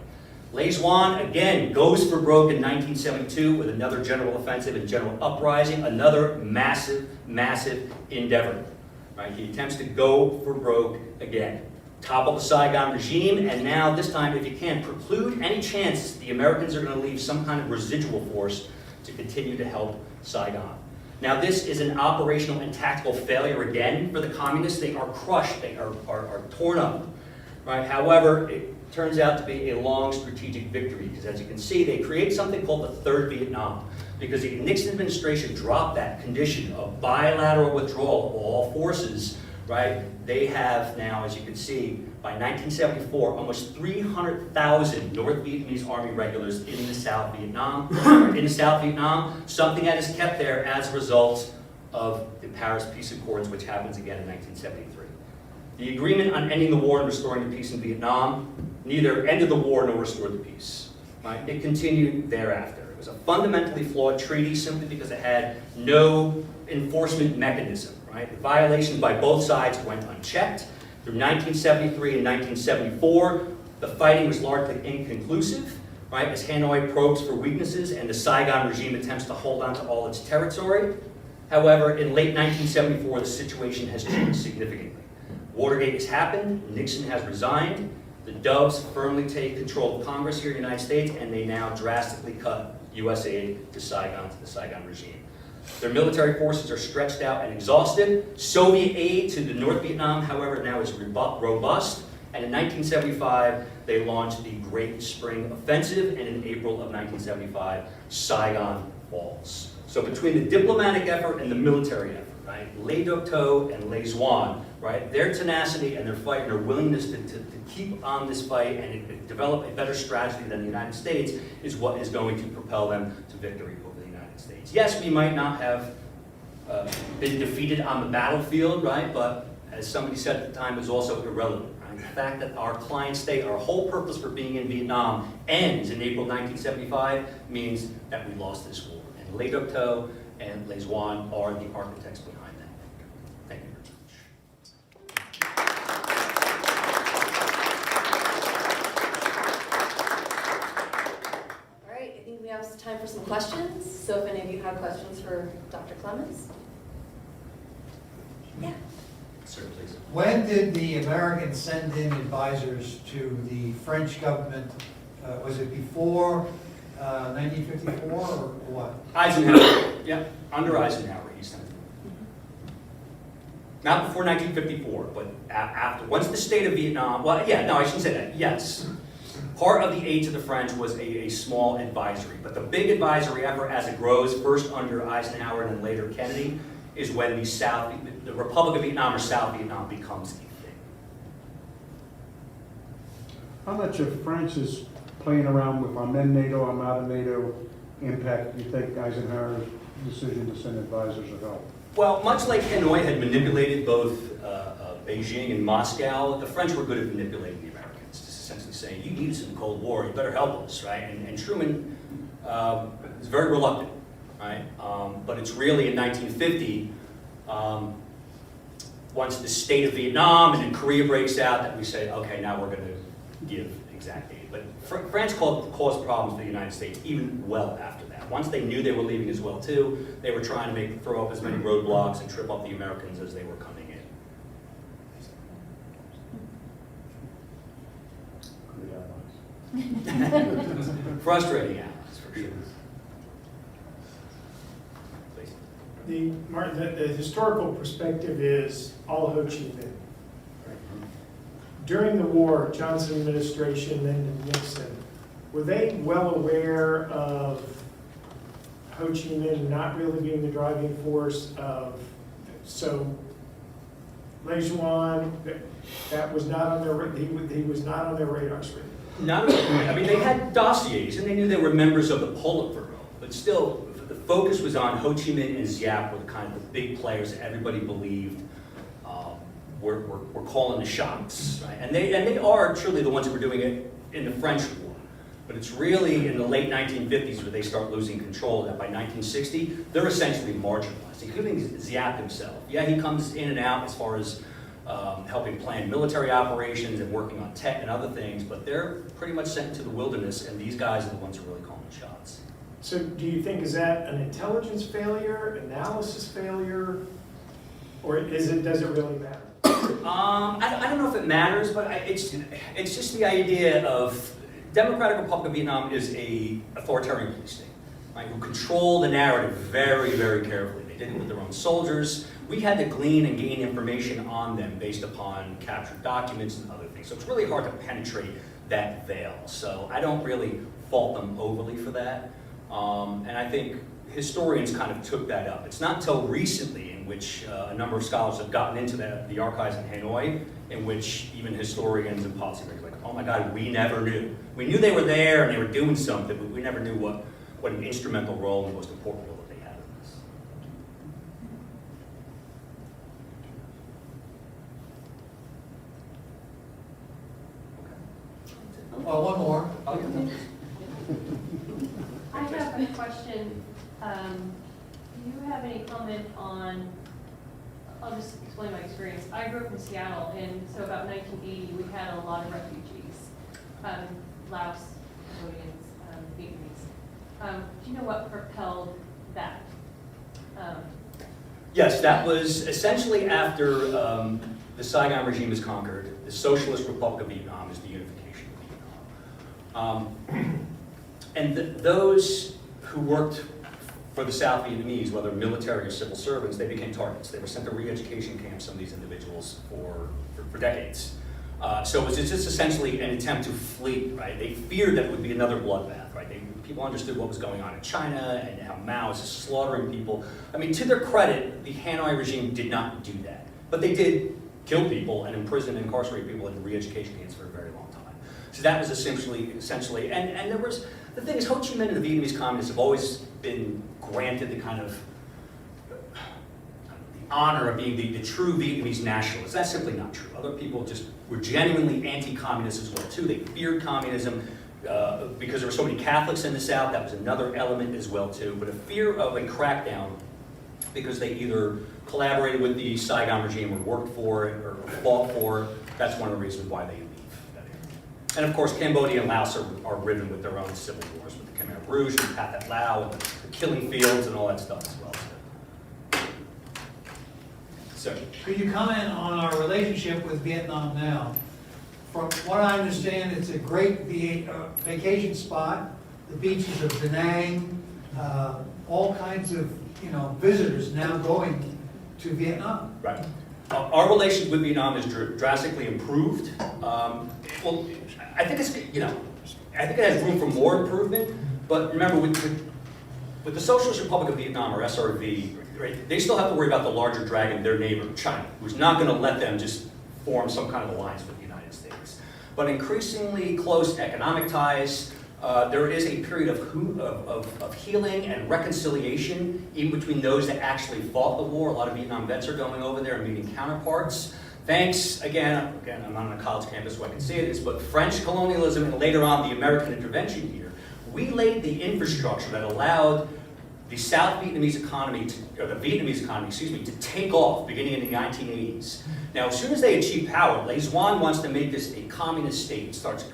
[SPEAKER 2] Le Duan, again, goes for broke in 1972 with another general offensive and general uprising, another massive, massive endeavor. Right? He attempts to go for broke again. Topple the Saigon regime, and now this time, if you can, preclude any chance the Americans are going to leave some kind of residual force to continue to help Saigon. Now this is an operational and tactical failure again for the communists. They are crushed, they are torn up. Right? However, it turns out to be a long strategic victory, because as you can see, they create something called the Third Vietnam, because the Nixon administration dropped that condition of bilateral withdrawal of all forces, right? They have now, as you can see, by 1974, almost 300,000 North Vietnamese Army regulars in the South Vietnam, something that is kept there as a result of the Paris Peace Accords, which happens again in 1973. The agreement on ending the war and restoring the peace in Vietnam neither ended the war nor restored the peace. Right? It continued thereafter. It was a fundamentally flawed treaty simply because it had no enforcement mechanism. Right? The violations by both sides went unchecked. Through 1973 and 1974, the fighting was largely inconclusive, right? As Hanoi probes for weaknesses and the Saigon regime attempts to hold on to all its territory. However, in late 1974, the situation has changed significantly. Watergate has happened, Nixon has resigned, The Doves firmly take control of Congress here in the United States, and they now drastically cut U.S. aid to Saigon, to the Saigon regime. Their military forces are stretched out and exhausted. Soviet aid to the North Vietnam, however, now is robust. And in 1975, they launched the Great Spring Offensive, and in April of 1975, Saigon falls. So between the diplomatic effort and the military effort, right, Le Duc Tho and Le Duan, right, their tenacity and their fight and their willingness to keep on this fight and develop a better strategy than the United States is what is going to propel them to victory over the United States. Yes, we might not have been defeated on the battlefield, right, but as somebody said at the time, it was also irrelevant. The fact that our client state, our whole purpose for being in Vietnam ends in April 1975 means that we lost this war. And Le Duc Tho and Le Duan are the architects behind that. Thank you very
[SPEAKER 1] much. All right, I think we have time for some questions. So if any of you have questions for Dr. Clemis. Yeah.
[SPEAKER 2] Sir, please.
[SPEAKER 3] When did the Americans send in advisors to the French government? Was it before 1954 or what?
[SPEAKER 2] Eisenhower. Yeah, under Eisenhower, he sent it. Not before 1954, but after. Once the state of Vietnam, well, yeah, no, I shouldn't say that. Yes. Part of the aid to the French was a small advisory, but the big advisory effort as it grows, first under Eisenhower and then later Kennedy, is when the Republic of Vietnam or South Vietnam becomes a thing.
[SPEAKER 4] How much of France's playing around with I'm in NATO, I'm out of NATO impact do you think Eisenhower's decision to send advisors will help?
[SPEAKER 2] Well, much like Hanoi had manipulated both Beijing and Moscow, the French were good at manipulating the Americans, just essentially saying, you need us in the Cold War, you better help us, right? And Truman was very reluctant. Right? But it's really in 1950, once the state of Vietnam and then Korea breaks out, that we say, okay, now we're going to give exact aid. But France caused problems for the United States even well after that. Once they knew they were leaving as well too, they were trying to throw up as many roadblocks and trip up the Americans as they were coming in. Frustrating allies, for sure.
[SPEAKER 5] The historical perspective is all Ho Chi Minh. During the war, Johnson administration, then Nixon, were they well aware of Ho Chi Minh not really being the driving force of, so Le Duan, that was not on their, he was not on their radar screen.
[SPEAKER 2] I mean, they had dossiers and they knew they were members of the Politburo, but still, the focus was on Ho Chi Minh and Giap were kind of the big players that everybody believed were calling the shots, right? And they are truly the ones who were doing it in the French War. But it's really in the late 1950s where they start losing control. That by 1960, they're essentially marginalized, including Giap himself. Yeah, he comes in and out as far as helping plan military operations and working on tech and other things, but they're pretty much sent into the wilderness, and these guys are the ones who are really calling the shots.
[SPEAKER 5] So do you think, is that an intelligence failure, analysis failure, or does it really matter?
[SPEAKER 2] I don't know if it matters, but it's just the idea of Democratic Republic of Vietnam is a authoritarian police state, right, who control the narrative very, very carefully. They did it with their own soldiers. We had to glean and gain information on them based upon captured documents and other things. So it's really hard to penetrate that veil. So I don't really fault them overly for that. And I think historians kind of took that up. It's not until recently in which a number of scholars have gotten into the archives in Hanoi, in which even historians and policymakers are like, oh my God, we never knew. We knew they were there and they were doing something, but we never knew what an instrumental role and the most important role that they had in this.
[SPEAKER 3] Well, one more.
[SPEAKER 2] Oh, yeah.
[SPEAKER 6] I have a question. Do you have any comment on, I'll just explain my experience. I grew up in Seattle, and so about 1980, we had a lot of refugees, Laos, Cambodians, Vietnamese. Do you know what propelled that?
[SPEAKER 2] Yes, that was essentially after the Saigon regime was conquered. The Socialist Republic of Vietnam is the unification of Vietnam. And those who worked for the South Vietnamese, whether military or civil servants, they became targets. They were sent to re-education camps, some of these individuals, for decades. So it was just essentially an attempt to flee, right? They feared that it would be another bloodbath, right? People understood what was going on in China and how Mao was just slaughtering people. I mean, to their credit, the Hanoi regime did not do that. But they did kill people and imprison and incarcerate people in re-education camps for a very long time. So that was essentially, and there was, the thing is, Ho Chi Minh and the Vietnamese communists have always been granted the kind of the honor of being the true Vietnamese nationalists. That's simply not true. Other people just were genuinely anti-communist as well too. They feared communism because there were so many Catholics in the South. That was another element as well too. But a fear of a crackdown because they either collaborated with the Saigon regime or worked for it or fought for it. That's one of the reasons why they leave that area. And of course, Cambodia and Laos are riven with their own civil wars, with the Khmer Rouge and Pathet Lao and the killing fields and all that stuff as well. So,
[SPEAKER 3] Could you comment on our relationship with Vietnam now? From what I understand, it's a great vacation spot, the beaches of Da Nang, all kinds of visitors now going to Vietnam.
[SPEAKER 2] right. Our relations with Vietnam is drastically improved. Well, I think it's, I think it has room for more improvement, but remember, with the Socialist Republic of Vietnam, or SRV, right, they still have to worry about the larger dragon, their neighbor, China, who's not going to let them just form some kind of alliance with the United States. But increasingly close economic ties, there is a period of healing and reconciliation even between those that actually fought the war. A lot of Vietnam vets are going over there and meeting counterparts. Thanks, again, I'm not on a college campus so I can say this, but French colonialism and later on the American intervention here, we laid the infrastructure that allowed the South Vietnamese economy, or the Vietnamese economy, to take off beginning in the 1980s. Now, as soon as they achieve power, Le Duan wants to make this a communist state. It starts,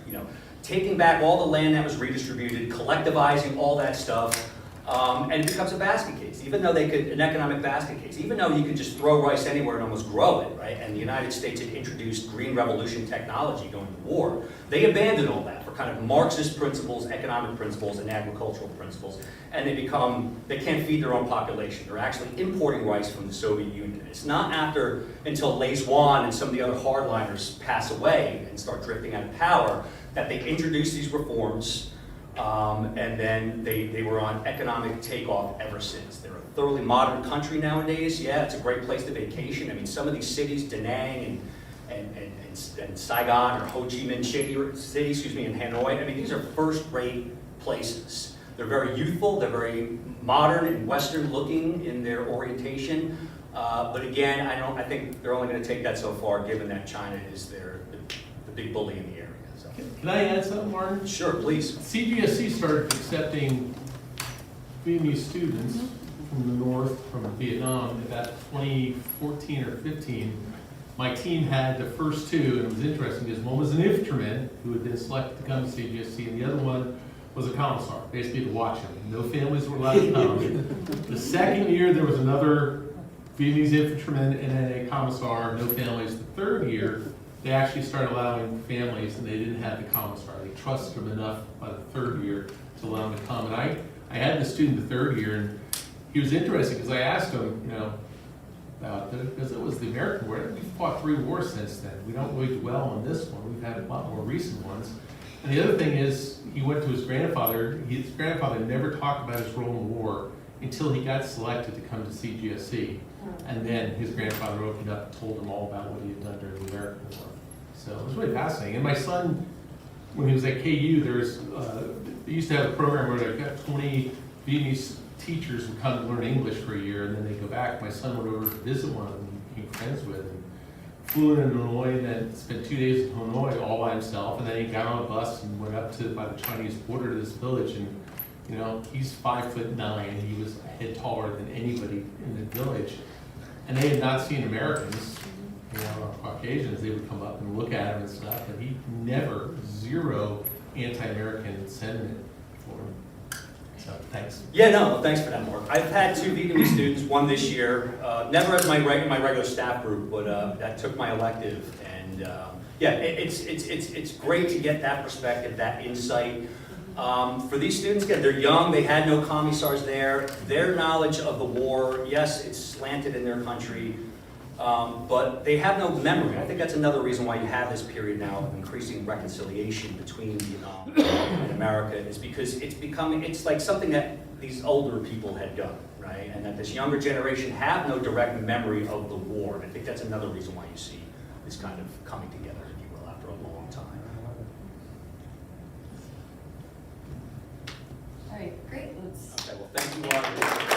[SPEAKER 2] taking back all the land that was redistributed, collectivizing all that stuff, and it becomes a basket case. Even though an economic basket case, even though you could just throw rice anywhere and almost grow it, right? And the United States had introduced Green Revolution technology going to war, they abandoned all that for kind of Marxist principles, economic principles, and agricultural principles, and they can't feed their own population. They're actually importing rice from the Soviet Union. It's not until Le Duan and some of the other hardliners pass away and start drifting out of power that they introduced these reforms, and then they were on economic takeoff ever since. They're a thoroughly modern country nowadays. Yeah, it's a great place to vacation. I mean, some of these cities, Da Nang and Saigon or Ho Chi Minh City, and Hanoi, I mean, these are first-rate places. They're very youthful, they're very modern and Western looking in their orientation. But again, I think they're only going to take that so far, given that China is the big bully in the area. So.
[SPEAKER 7] Can I add something, Martin?
[SPEAKER 2] Sure, please.
[SPEAKER 7] CGSC started accepting Vietnamese students from the north, from Vietnam, about 2014 or 15. My team had the first two, and it was interesting because one was an infantryman who had been selected to come to CGSC, and the other one was a commissar, basically to watch him. No families were allowed to come. The second year, there was another Vietnamese infantryman and then a commissar, no families. The third year, they actually started allowing families, and they didn't have the commissar. They trusted him enough by the third year to allow him to come. And I had the student the third year, and he was interesting because I asked him, about because it was the American War. We've fought 3 wars since then. We don't really dwell on this one. We've had a lot more recent ones. And the other thing is, he went to his grandfather. His grandfather never talked about his role in the war until he got selected to come to CGSC. And then his grandfather opened up and told him all about what he had done during the American War. So it was really fascinating. And my son, when he was at KU, they used to have a program where they got 20 Vietnamese teachers would come to learn English for a year, and then they go back. My son went over to visit one of them he became friends with, and flew in Hanoi, and then spent 2 days in Hanoi all by himself, and then he got on a bus and went up by the Chinese border to this village, and he's 5'9", and he was a head taller than anybody in the village, and they had not seen Americans, Caucasians. They would come up and look at him and stuff, and he never, zero anti-American sentiment for him. So, thanks.
[SPEAKER 2] Yeah, no, thanks for that, Mark. I've had 2 Vietnamese students, one this year, never as my regular staff group, but that took my elective, and Yeah, it's great to get that perspective, that insight. For these students, again, they're young, they had no commissars there. Their knowledge of the war, yes, it's slanted in their country, but they have no memory. I think that's another reason why you have this period now of increasing reconciliation between Vietnam and America, is because it's like something that these older people had done, right? And that this younger generation have no direct memory of the war. And I think that's another reason why you see this kind of coming together, if you will, after a long time.
[SPEAKER 1] All right, great. Let's
[SPEAKER 2] Okay, well, thank you all.